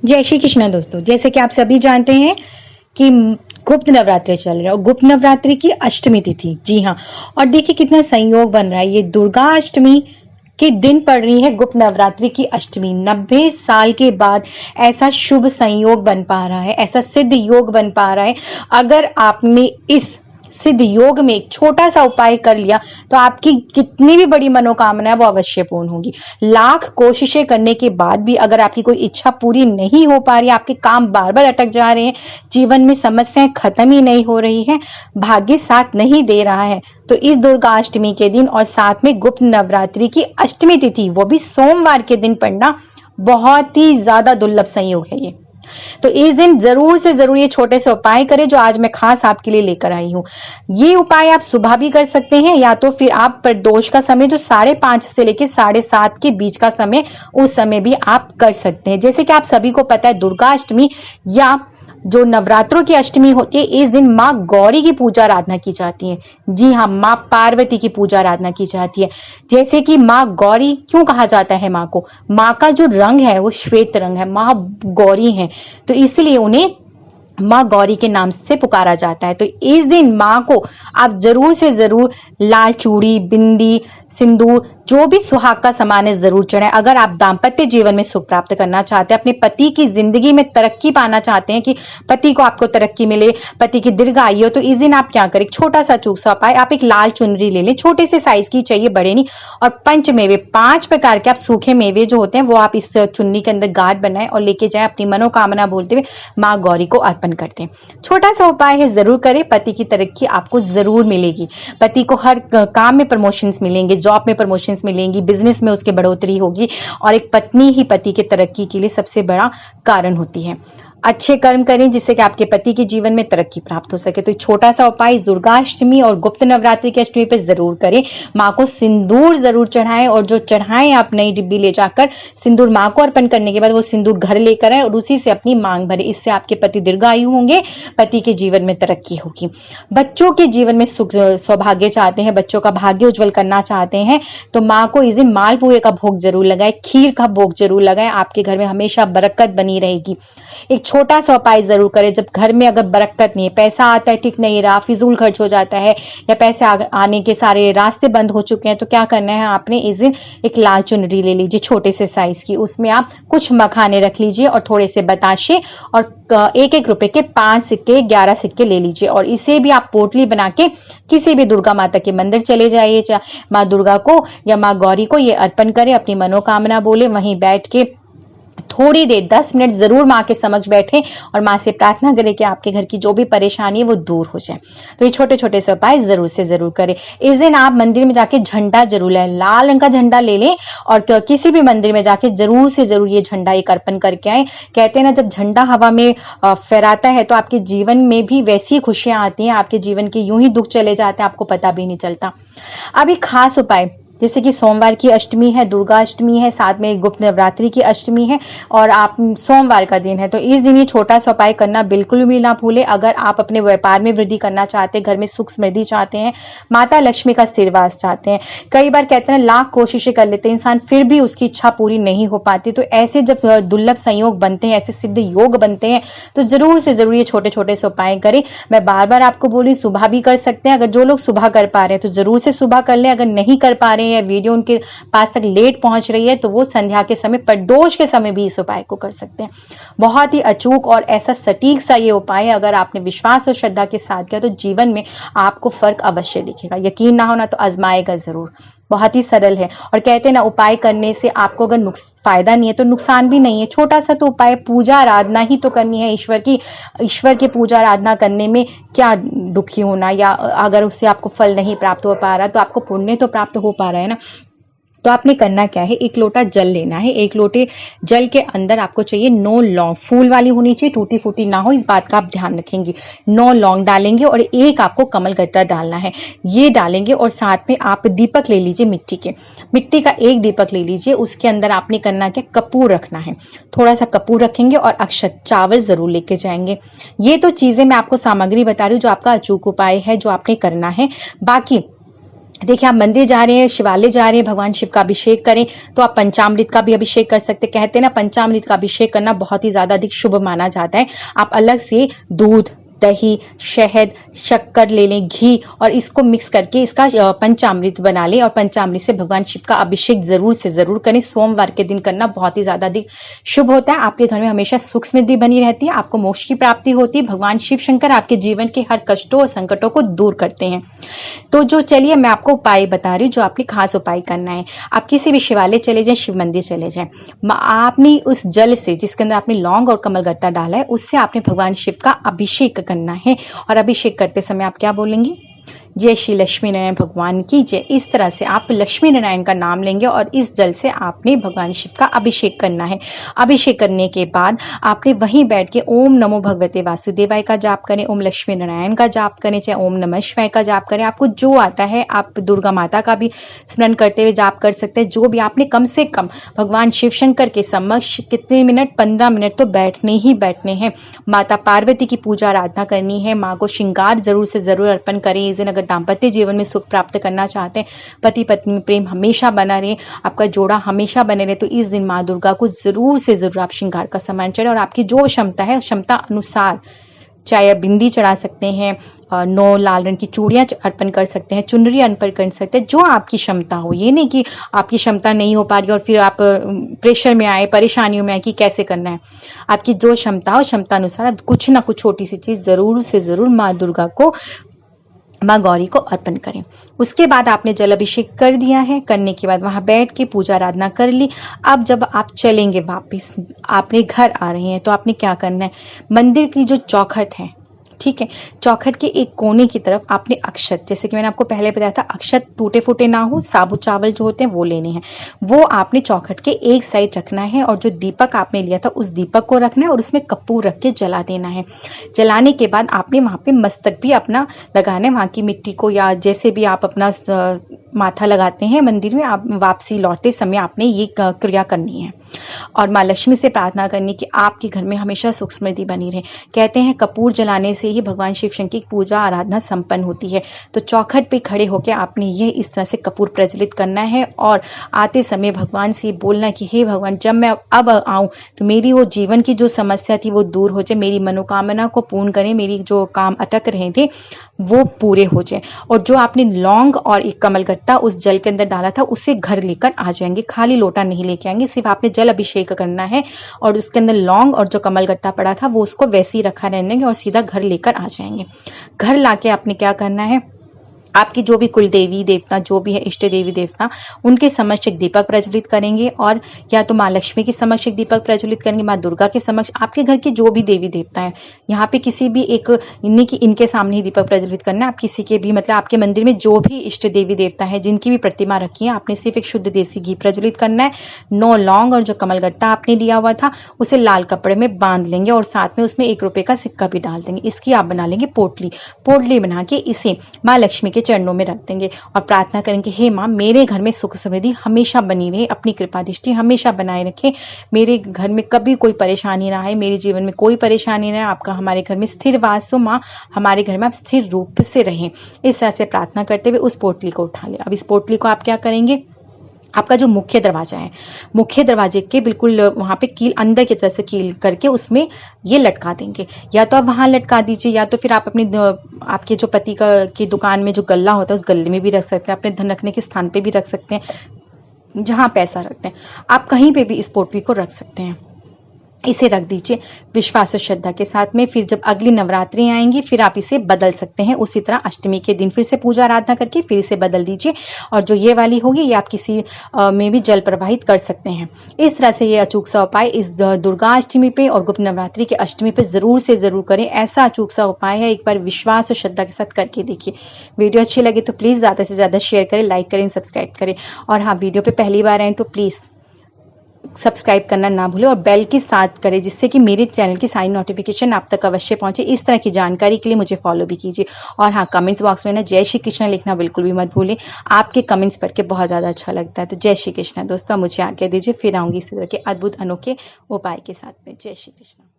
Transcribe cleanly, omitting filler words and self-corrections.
जय श्री कृष्ण दोस्तों। जैसे कि आप सभी जानते हैं कि गुप्त नवरात्रि चल रहे हैं और गुप्त नवरात्रि की अष्टमी तिथि, जी हाँ। और देखिए कितना संयोग बन रहा है, ये दुर्गा अष्टमी के दिन पड़ रही है गुप्त नवरात्रि की अष्टमी। 90 साल के बाद ऐसा शुभ संयोग बन पा रहा है, ऐसा सिद्ध योग बन पा रहा है। अगर आपने इस सिद्ध योग में एक छोटा सा उपाय कर लिया तो आपकी कितनी भी बड़ी मनोकामना है वो अवश्य पूर्ण होगी। लाख कोशिशें करने के बाद भी अगर आपकी कोई इच्छा पूरी नहीं हो पा रही, आपके काम बार बार अटक जा रहे हैं, जीवन में समस्याएं खत्म ही नहीं हो रही है, भाग्य साथ नहीं दे रहा है, तो इस दुर्गा अष्टमी के दिन और साथ में गुप्त नवरात्रि की अष्टमी तिथि वो भी सोमवार के दिन पड़ना बहुत ही ज्यादा दुर्लभ संयोग है ये। तो इस दिन जरूर से जरूर ये छोटे से उपाय करें जो आज मैं खास आपके लिए लेकर आई हूँ। ये उपाय आप सुबह भी कर सकते हैं या तो फिर आप प्रदोष का समय जो 5:30 से लेकर 7:30 के बीच का समय, उस समय भी आप कर सकते हैं। जैसे कि आप सभी को पता है, दुर्गा अष्टमी या जो नवरात्रों की अष्टमी होती है, इस दिन माँ गौरी की पूजा आराधना की जाती है। जी हाँ, माँ पार्वती की पूजा आराधना की जाती है। जैसे कि माँ गौरी क्यों कहा जाता है माँ को, माँ का जो रंग है वो श्वेत रंग है, माँ गौरी है, तो इसलिए उन्हें माँ गौरी के नाम से पुकारा जाता है। तो इस दिन माँ को आप जरूर से जरूर लाल चूड़ी, बिंदी, सिंदूर, जो भी सुहाग का सामान है जरूर चढ़ाएं। अगर आप दाम्पत्य जीवन में सुख प्राप्त करना चाहते हैं, अपने पति की जिंदगी में तरक्की पाना चाहते हैं कि पति को आपको तरक्की मिले, पति की दीर्घ आयु हो, तो इस दिन आप क्या करें, एक छोटा सा चूक सा उपाय, आप एक लाल चुनरी ले लें, छोटे से साइज की चाहिए, बड़े नहीं, और पंच मेवे, 5 प्रकार के आप सूखे मेवे जो होते हैं वो आप इस चुन्नी के अंदर गांठ बनाएं और लेके जाएं, अपनी मनोकामना बोलते हुए माँ गौरी को अर्पण करते हैं। छोटा सा उपाय है, जरूर करें, पति की तरक्की आपको जरूर मिलेगी। पति को हर काम में प्रमोशंस मिलेंगे, जॉब में प्रमोशंस मिलेंगी, बिजनेस में उसकी बढ़ोतरी होगी, और एक पत्नी ही पति के तरक्की के लिए सबसे बड़ा कारण होती है। अच्छे कर्म करें जिससे कि आपके पति के जीवन में तरक्की प्राप्त हो सके। तो एक छोटा सा उपाय इस दुर्गाष्टमी और गुप्त नवरात्रि की अष्टमी पे जरूर करें। माँ को सिंदूर जरूर चढ़ाएं, और जो चढ़ाएं आप नई डिब्बी ले जाकर सिंदूर माँ को अर्पण करने के बाद वो सिंदूर घर लेकर आए और उसी से अपनी मांग भरे। इससे आपके पति दीर्घायु होंगे, पति के जीवन में तरक्की होगी। बच्चों के जीवन में सुख सौभाग्य चाहते हैं, बच्चों का भाग्य उज्जवल करना चाहते हैं, तो माँ को इस दिन मालपुए का भोग जरूर लगाए, खीर का भोग जरूर लगाए, आपके घर में हमेशा बरकत बनी रहेगी। एक छोटा सा उपाय जरूर करें, जब घर में अगर बरकत नहीं है, पैसा आता है ठीक नहीं रहा, फिजूल खर्च हो जाता है, या पैसे आने के सारे रास्ते बंद हो चुके हैं, तो क्या करना है, आपने इस दिन एक लाल चुनरी ले लीजिए छोटे से साइज की, उसमें आप कुछ मखाने रख लीजिए और थोड़े से बताशे, और 1-1 रुपए के 5 सिक्के, 11 सिक्के ले लीजिए, और इसे भी आप पोटली बना के किसी भी दुर्गा माता के मंदिर चले जाइए, माँ दुर्गा को या माँ गौरी को ये अर्पण करें, अपनी मनोकामना बोले, वहीं बैठ के थोड़ी देर 10 मिनट जरूर माँ के समक्ष बैठें और माँ से प्रार्थना करें कि आपके घर की जो भी परेशानी है वो दूर हो जाए। तो ये छोटे छोटे से उपाय जरूर से जरूर करें। इस दिन आप मंदिर में जाके झंडा जरूर लें, लाल रंग का झंडा ले लें, और किसी भी मंदिर में जाके जरूर से जरूर ये झंडा एक अर्पण करके आए। कहते हैं ना, जब झंडा हवा में फहराता है तो आपके जीवन में भी वैसी खुशियां आती हैं, आपके जीवन के यूं ही दुख चले जाते हैं, आपको पता भी नहीं चलता। अब एक खास उपाय, जैसे कि सोमवार की अष्टमी है, दुर्गा अष्टमी है, साथ में गुप्त नवरात्रि की अष्टमी है, और आप सोमवार का दिन है, तो इस दिन ये छोटा सा उपाय करना बिल्कुल भी ना भूले। अगर आप अपने व्यापार में वृद्धि करना चाहते हैं, घर में सुख समृद्धि चाहते हैं, माता लक्ष्मी का स्थिरवास चाहते हैं, कई बार कहते हैं लाख कोशिशें कर लेते हैं इंसान, फिर भी उसकी इच्छा पूरी नहीं हो पाती, तो ऐसे जब दुर्लभ संयोग बनते हैं, ऐसे सिद्ध योग बनते हैं, तो जरूर से जरूर ये छोटे छोटे से उपाय करें। मैं बार बार आपको बोली, सुबह भी कर सकते हैं, अगर जो लोग सुबह कर पा रहे हैं तो जरूर से सुबह कर लें, अगर नहीं कर पा रहे हैं या वीडियो उनके पास तक लेट पहुंच रही है तो वो संध्या के समय, प्रदोष के समय भी इस उपाय को कर सकते हैं। बहुत ही अचूक और ऐसा सटीक सा ये उपाय है, अगर आपने विश्वास और श्रद्धा के साथ किया तो जीवन में आपको फर्क अवश्य दिखेगा। यकीन ना होना तो आजमाएगा जरूर। बहुत ही सरल है, और कहते हैं ना, उपाय करने से आपको अगर फायदा नहीं है तो नुकसान भी नहीं है। छोटा सा तो उपाय, पूजा आराधना ही तो करनी है ईश्वर की, ईश्वर की पूजा आराधना करने में क्या दुखी होना, या अगर उससे आपको फल नहीं प्राप्त हो पा रहा तो आपको पुण्य तो प्राप्त हो पा रहा है ना। तो आपने करना क्या है, 1 लोटा जल लेना है, 1 लोटे जल के अंदर आपको चाहिए 9 लौंग, फूल वाली होनी चाहिए, टूटी फूटी ना हो, इस बात का आप ध्यान रखेंगे। 9 लौंग डालेंगे और 1 आपको कमल गत्ता डालना है, ये डालेंगे, और साथ में आप दीपक ले लीजिए मिट्टी का 1 दीपक ले लीजिए। उसके अंदर आपने करना क्या, कपूर रखना है, थोड़ा सा कपूर रखेंगे, और अक्षत चावल जरूर लेके जाएंगे। ये तो चीजें मैं आपको सामग्री बता रही हूँ जो आपका अचूक उपाय है, जो आपने करना है। बाकी देखिए, आप मंदिर जा रहे हैं, शिवालय जा रहे हैं, भगवान शिव का अभिषेक करें, तो आप पंचामृत का भी अभिषेक कर सकते हैं। कहते हैं ना, पंचामृत का अभिषेक करना बहुत ही ज़्यादा अधिक शुभ माना जाता है। आप अलग से दूध, दही, शहद, शक्कर ले लें, घी, और इसको मिक्स करके इसका पंचामृत बना लें और पंचामृत से भगवान शिव का अभिषेक ज़रूर से ज़रूर करें। सोमवार के दिन करना बहुत ही ज़्यादा अधिक शुभ होता है। आपके घर में हमेशा सुख समृद्धि बनी रहती है, आपको मोक्ष की प्राप्ति होती है। भगवान शिव शंकर आपके जीवन के हर कष्टों और संकटों को दूर करते हैं। तो जो चलिए मैं आपको उपाय बता रही हूँ, जो आपने खास उपाय करना है। आप किसी भी शिवालय चले जाएं, शिव मंदिर चले जाएं, आपने उस जल से जिसके अंदर आपने लौंग और कमलगट्टा डाला है, उससे आपने भगवान शिव का अभिषेक करना है। और अभिषेक करते समय आप क्या बोलेंगे? जय श्री लक्ष्मी नारायण भगवान की जय। इस तरह से आप लक्ष्मी नारायण का नाम लेंगे और इस जल से आपने भगवान शिव का अभिषेक करना है। अभिषेक करने के बाद आपने वहीं बैठ के ओम नमो भगवते वासुदेवाय का जाप करें, ओम लक्ष्मी नारायण का जाप करें, चाहे ओम नमः शिवाय का जाप करें। आपको जो आता है, आप दुर्गा माता का भी स्मरण करते हुए जाप कर सकते हैं। जो भी आपने कम से कम भगवान शिव शंकर के समक्ष कितने मिनट, 15 मिनट तो बैठने ही बैठने हैं। माता पार्वती की पूजा आराधना करनी है। माँ को श्रृंगार जरूर से जरूर अर्पण करें। इस दिन अगर दाम्पत्य जीवन में सुख प्राप्त करना चाहते हैं, पति पत्नी में प्रेम हमेशा बना रहे, आपका जोड़ा हमेशा बने रहे, तो इस दिन माँ दुर्गा को जरूर से जरूर आप श्रृंगार का सामान चढ़े और आपकी जो क्षमता है, क्षमता अनुसार चाहे आप बिंदी चढ़ा सकते हैं, 9 लाल रंग की चूड़ियां अर्पण कर सकते हैं, चुनरी अर्पण कर सकते हैं, जो आपकी क्षमता हो। ये नहीं कि आपकी क्षमता नहीं हो पा रही और फिर आप प्रेशर में आए, परेशानियों में आए कि कैसे करना है। आपकी जो क्षमता हो, क्षमता अनुसार आप कुछ ना कुछ छोटी सी चीज जरूर से जरूर माँ दुर्गा को, माँ गौरी को अर्पण करें। उसके बाद आपने जल अभिषेक कर दिया है, करने के बाद वहां बैठ के पूजा आराधना कर ली। अब जब आप चलेंगे वापस, आपने घर आ रहे हैं, तो आपने क्या करना है? मंदिर की जो चौखट है, ठीक है, चौखट के एक कोने की तरफ आपने अक्षत, जैसे कि मैंने आपको पहले बताया था, अक्षत टूटे फूटे ना हो, साबुत चावल जो होते हैं वो लेने हैं। वो आपने चौखट के एक साइड रखना है और जो दीपक आपने लिया था उस दीपक को रखना है और उसमें कपूर रख के जला देना है। जलाने के बाद आपने वहां पे मस्तक भी अपना लगाना है, वहां की मिट्टी को, या जैसे भी आप अपना माथा लगाते हैं मंदिर में, आप वापसी लौटते समय आपने ये क्रिया करनी है। और माँ लक्ष्मी से प्रार्थना करनी कि आपके घर में हमेशा सुख समृद्धि बनी रहे। कहते हैं कपूर जलाने से ही भगवान शिव शंकर की पूजा आराधना संपन्न होती है। तो चौखट पे खड़े होकर आपने ये इस तरह से कपूर प्रज्वलित करना है और आते समय भगवान से बोलना कि हे भगवान, जब मैं अब आऊं तो मेरी वो जीवन की जो समस्या थी वो दूर हो जाए, मेरी मनोकामना को पूर्ण करें, मेरी जो काम अटक रहे थे वो पूरे हो जाए। और जो आपने लौंग और एक कमलगट्टा उस जल के अंदर डाला था उसे घर लेकर आ जाएंगे, खाली लोटा नहीं लेके आएंगे, सिर्फ आपने जल अभिषेक करना है और उसके अंदर लौंग और जो कमलगट्टा पड़ा था वो उसको वैसे ही रखा रहने देंगे और सीधा घर लेकर आ जाएंगे। घर लाके आपने क्या करना है? आपकी जो भी कुल देवी देवता, जो भी है इष्ट देवी देवता, उनके समक्ष एक दीपक प्रज्वलित करेंगे, और या तो माँ लक्ष्मी के समक्ष एक दीपक प्रज्वलित करेंगे, माँ दुर्गा के समक्ष, आपके घर के जो भी देवी देवता है, यहाँ पे किसी भी एक इनके सामने ही दीपक प्रज्वलित करना है। आप किसी के भी, मतलब आपके मंदिर में जो भी इष्ट देवी देवता है, जिनकी भी प्रतिमा रखी है, आपने सिर्फ एक शुद्ध देसी घी प्रज्वलित करना है। 9 लौंग और जो कमलगट्टा आपने लिया हुआ था उसे लाल कपड़े में बांध लेंगे और साथ में उसमें 1 रुपए का सिक्का भी डाल देंगे। इसकी आप बना लेंगे पोटली बना के इसे माँ लक्ष्मी के चरणों में रख देंगे और प्रार्थना करेंगे, हे माँ, मेरे घर में सुख समृद्धि हमेशा बनी रहे, अपनी कृपा दृष्टि हमेशा बनाए रखे, मेरे घर में कभी कोई परेशानी ना आए, मेरे जीवन में कोई परेशानी ना आए, आपका हमारे घर में स्थिर वास हो, माँ हमारे घर में आप स्थिर रूप से रहें। इस तरह से प्रार्थना करते हुए उस पोटली को उठा ले। अब इस पोटली को आप क्या करेंगे? आपका जो मुख्य दरवाजा है, मुख्य दरवाजे के बिल्कुल वहां पे कील, अंदर की तरफ से कील करके उसमें ये लटका देंगे। या तो आप वहां लटका दीजिए, या तो फिर आप अपने आपके जो पति का की दुकान में जो गल्ला होता है उस गल्ले में भी रख सकते हैं, अपने धन रखने के स्थान पे भी रख सकते हैं, जहां पैसा रखते हैं आप कहीं पे भी इस पोटली को रख सकते हैं। इसे रख दीजिए विश्वास और श्रद्धा के साथ में। फिर जब अगली नवरात्रि आएंगी फिर आप इसे बदल सकते हैं, उसी तरह अष्टमी के दिन फिर से पूजा आराधना करके फिर इसे बदल दीजिए। और जो ये वाली होगी ये आप किसी में भी जल प्रवाहित कर सकते हैं। इस तरह से ये अचूक सा उपाय इस दुर्गा अष्टमी पे और गुप्त नवरात्रि के अष्टमी पे जरूर से जरूर करें। ऐसा अचूक सा उपाय है, एक बार विश्वास और श्रद्धा के साथ करके देखिए। वीडियो अच्छी लगे तो प्लीज ज्यादा से ज्यादा शेयर करें, लाइक करें, सब्सक्राइब करें। और हाँ, वीडियो पे पहली बार आए तो प्लीज सब्सक्राइब करना ना भूलें और बेल के साथ करें, जिससे कि मेरे चैनल की सारी नोटिफिकेशन आप तक अवश्य पहुंचे। इस तरह की जानकारी के लिए मुझे फॉलो भी कीजिए। और हाँ, कमेंट्स बॉक्स में ना जय श्री कृष्ण लिखना बिल्कुल भी मत भूलें, आपके कमेंट्स पढ़ के बहुत ज़्यादा अच्छा लगता है। तो जय श्री कृष्ण दोस्तों, मुझे आज्ञा दीजिए, फिर आऊँगी इसी तरह के अद्भुत अनोखे उपाय के साथ में। जय श्री कृष्ण।